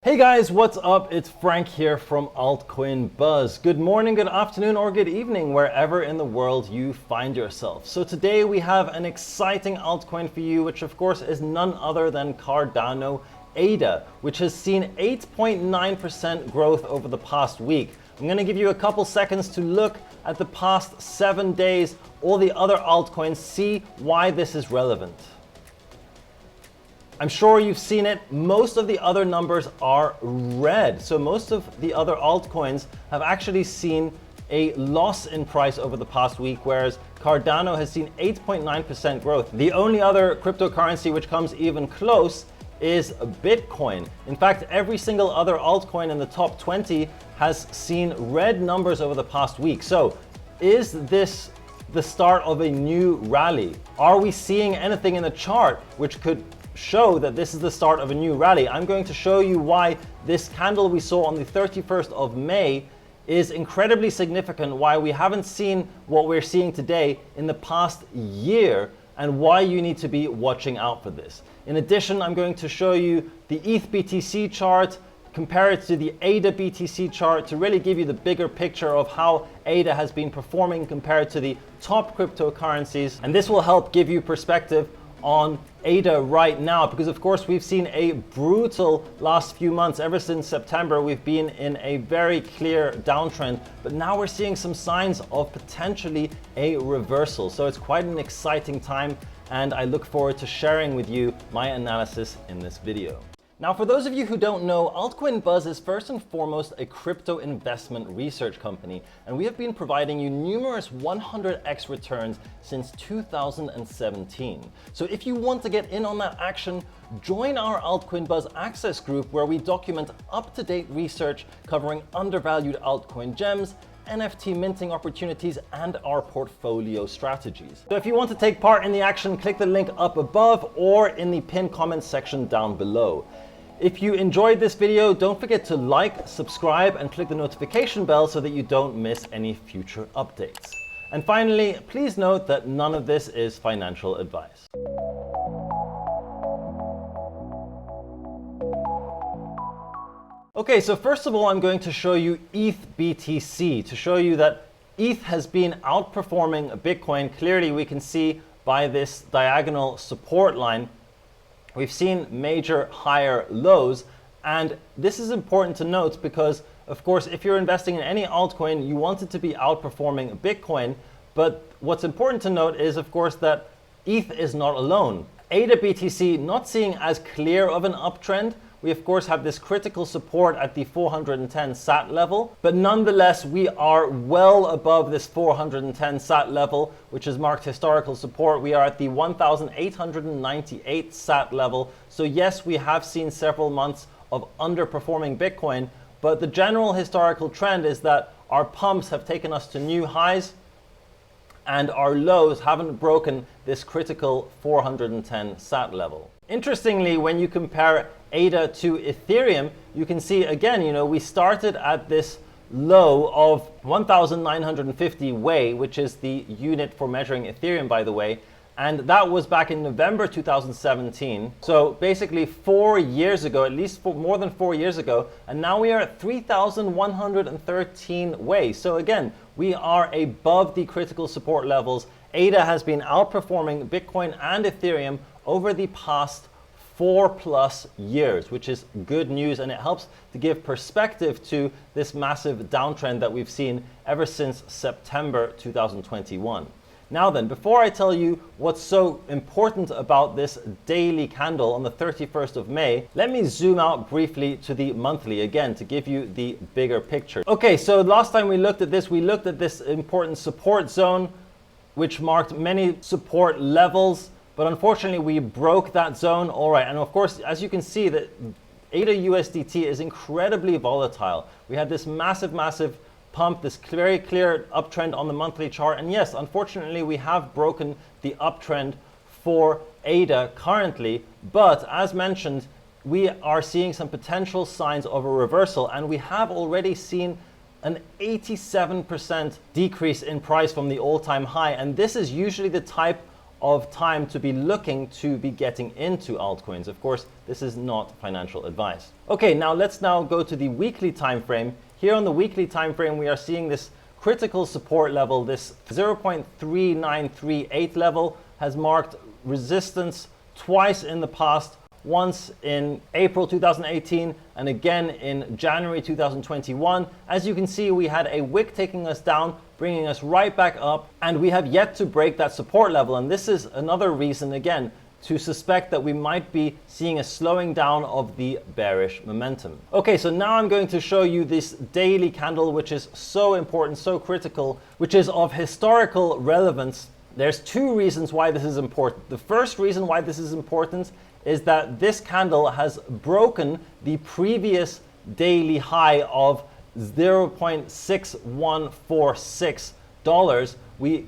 Hey guys, what's up? It's Frank here from Altcoin Buzz. Good morning, good afternoon, or good evening, wherever in the world you find yourself. So today we have an exciting altcoin for you, which of course is none other than Cardano ADA, which has seen 8.9% growth over the past week. I'm going to give you a couple seconds to look at the past 7 days, all the other altcoins, see why this is relevant. I'm sure you've seen it. Most of the other numbers are red. So most of the other altcoins have actually seen a loss in price over the past week, whereas Cardano has seen 8.9% growth. The only other cryptocurrency which comes even close is Bitcoin. In fact, every single other altcoin in the top 20 has seen red numbers over the past week. So is this the start of a new rally? Are we seeing anything in the chart which could show that this is the start of a new rally? I'm going to show you why this candle we saw on the 31st of May is incredibly significant, why we haven't seen what we're seeing today in the past year, and why you need to be watching out for this. In addition, I'm going to show you the ETH BTC chart, compare it to the ADA BTC chart to really give you the bigger picture of how ADA has been performing compared to the top cryptocurrencies. And this will help give you perspective on ADA right now, because of course we've seen a brutal last few months. Ever since September we've been in a very clear downtrend, but now we're seeing some signs of potentially a reversal. So it's quite an exciting time, and I look forward to sharing with you my analysis in this video. Now, for those of you who don't know, Altcoin Buzz is first and foremost a crypto investment research company, and we have been providing you numerous 100x returns since 2017. So if you want to get in on that action, join our Altcoin Buzz Access group, where we document up-to-date research covering undervalued altcoin gems, NFT minting opportunities, and our portfolio strategies. So if you want to take part in the action, click the link up above or in the pinned comments section down below. If you enjoyed this video, don't forget to like, subscribe, and click the notification bell so that you don't miss any future updates. And finally, please note that none of this is financial advice. Okay, so first of all, I'm going to show you ETH BTC to show you that ETH has been outperforming Bitcoin. Clearly, we can see by this diagonal support line, we've seen major higher lows. And this is important to note because, of course, if you're investing in any altcoin, you want it to be outperforming Bitcoin. But what's important to note is, of course, that ETH is not alone. ADA BTC not seeing as clear of an uptrend. We of course have this critical support at the 410 sat level, but nonetheless we are well above this 410 sat level, which is marked historical support. We are at the 1,898 sat level. So yes, we have seen several months of underperforming Bitcoin, but the general historical trend is that our pumps have taken us to new highs and our lows haven't broken this critical 410 sat level. Interestingly, when you compare ADA to Ethereum, you can see again, we started at this low of 1,950 Wei, which is the unit for measuring Ethereum, by the way. And that was back in November 2017. So basically 4 years ago, at least more than 4 years ago. And now we are at 3,113 Wei. So again, we are above the critical support levels. ADA has been outperforming Bitcoin and Ethereum over the past 4+ years, which is good news, and it helps to give perspective to this massive downtrend that we've seen ever since September 2021. Now then, before I tell you what's so important about this daily candle on the 31st of May, let me zoom out briefly to the monthly again to give you the bigger picture. Okay, so last time we looked at this important support zone, which marked many support levels. But unfortunately, we broke that zone. All right, and of course, as you can see, that ADA USDT is incredibly volatile. We had this massive pump, this very clear uptrend on the monthly chart. And yes, unfortunately, we have broken the uptrend for ADA currently. But as mentioned, we are seeing some potential signs of a reversal, and we have already seen an 87% decrease in price from the all-time high. And this is usually the type of time to be looking to be getting into altcoins. Of course, this is not financial advice. Okay, let's go to the weekly time frame. Here on the weekly time frame, we are seeing this critical support level. This 0.3938 level has marked resistance twice in the past, once in April 2018 and again in January 2021. As you can see, we had a wick taking us down, bringing us right back up, and we have yet to break that support level. And this is another reason, again, to suspect that we might be seeing a slowing down of the bearish momentum. Okay, so now I'm going to show you this daily candle, which is so important, so critical, which is of historical relevance. There's two reasons why this is important. The first reason why this is important is that this candle has broken the previous daily high of $0.6146. We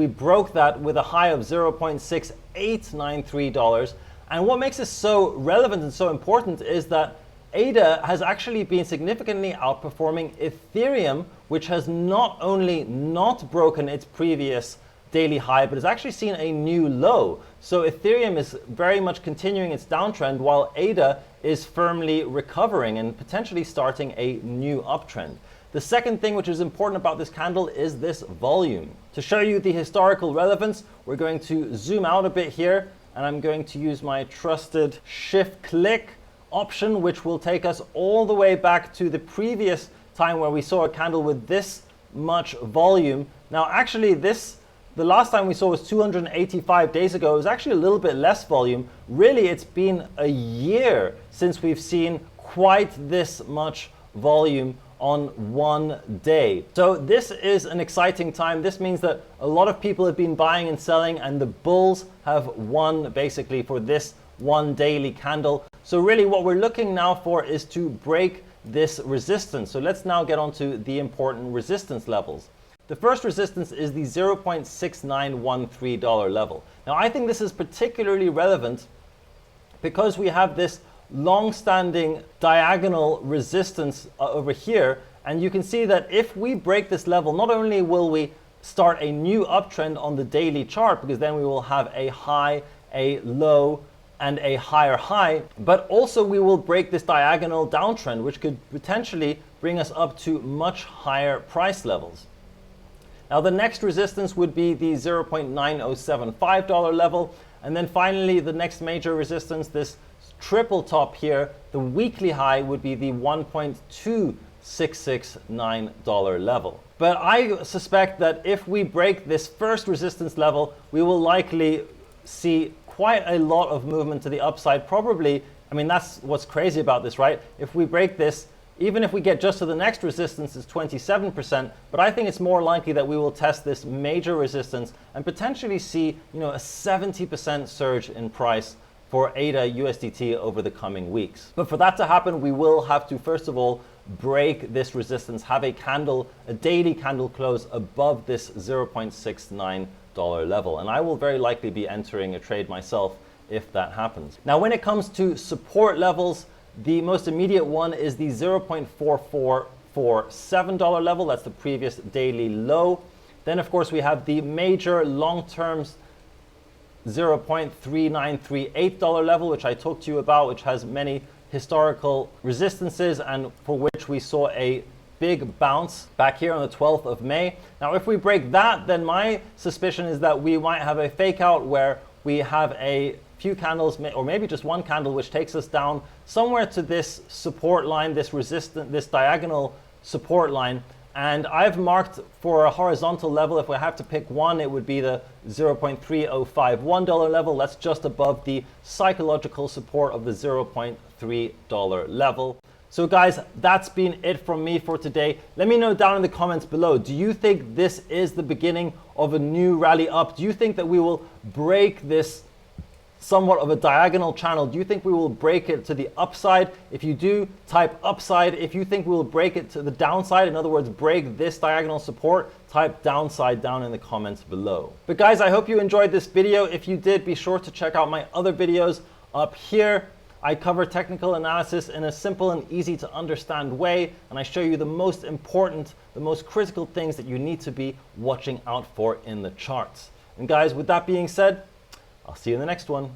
broke that with a high of $0.6893. And what makes this so relevant and so important is that ADA has actually been significantly outperforming Ethereum, which has not only not broken its previous daily high, but has actually seen a new low. So Ethereum is very much continuing its downtrend, while ADA is firmly recovering and potentially starting a new uptrend. The second thing which is important about this candle is this volume. To show you the historical relevance, we're going to zoom out a bit here, and I'm going to use my trusted shift-click option, which will take us all the way back to the previous time where we saw a candle with this much volume. Now, actually, the last time we saw was 285 days ago. It was actually a little bit less volume. Really, it's been a year since we've seen quite this much volume on one day. So this is an exciting time. This means that a lot of people have been buying and selling, and the bulls have won basically for this one daily candle. So really what we're looking now for is to break this resistance. So let's now get on to the important resistance levels. The first resistance is the $0.6913 level. Now, I think this is particularly relevant because we have this long-standing diagonal resistance over here, and you can see that if we break this level, not only will we start a new uptrend on the daily chart, because then we will have a high, a low, and a higher high, but also we will break this diagonal downtrend, which could potentially bring us up to much higher price levels. Now, the next resistance would be the $0.9075 level. And then finally, the next major resistance, this triple top here, the weekly high would be the $1.2669 level. But I suspect that if we break this first resistance level, we will likely see quite a lot of movement to the upside. Probably, I mean, that's what's crazy about this, right? If we break this, even if we get just to the next resistance, it's 27%, but I think it's more likely that we will test this major resistance and potentially see, a 70% surge in price for ADA USDT over the coming weeks. But for that to happen, we will have to, first of all, break this resistance, have a daily candle close above this $0.69 level. And I will very likely be entering a trade myself if that happens. Now, when it comes to support levels, the most immediate one is the $0.4447 level. That's the previous daily low. Then, of course, we have the major long-term $0.3938 level, which I talked to you about, which has many historical resistances and for which we saw a big bounce back here on the 12th of May. Now, if we break that, then my suspicion is that we might have a fake out where we have a few candles, or maybe just one candle, which takes us down somewhere to this support line, this diagonal support line. And I've marked for a horizontal level, if we have to pick one, it would be the $0.3051 level. That's just above the psychological support of the $0.3 level. So guys, that's been it from me for today. Let me know down in the comments below, do you think this is the beginning of a new rally up? Do you think that we will break this somewhat of a diagonal channel? Do you think we will break it to the upside? If you do, type upside. If you think we will break it to the downside, in other words, break this diagonal support, type downside down in the comments below. But guys, I hope you enjoyed this video. If you did, be sure to check out my other videos up here. I cover technical analysis in a simple and easy to understand way, and I show you the most important, the most critical things that you need to be watching out for in the charts. And guys, with that being said, I'll see you in the next one.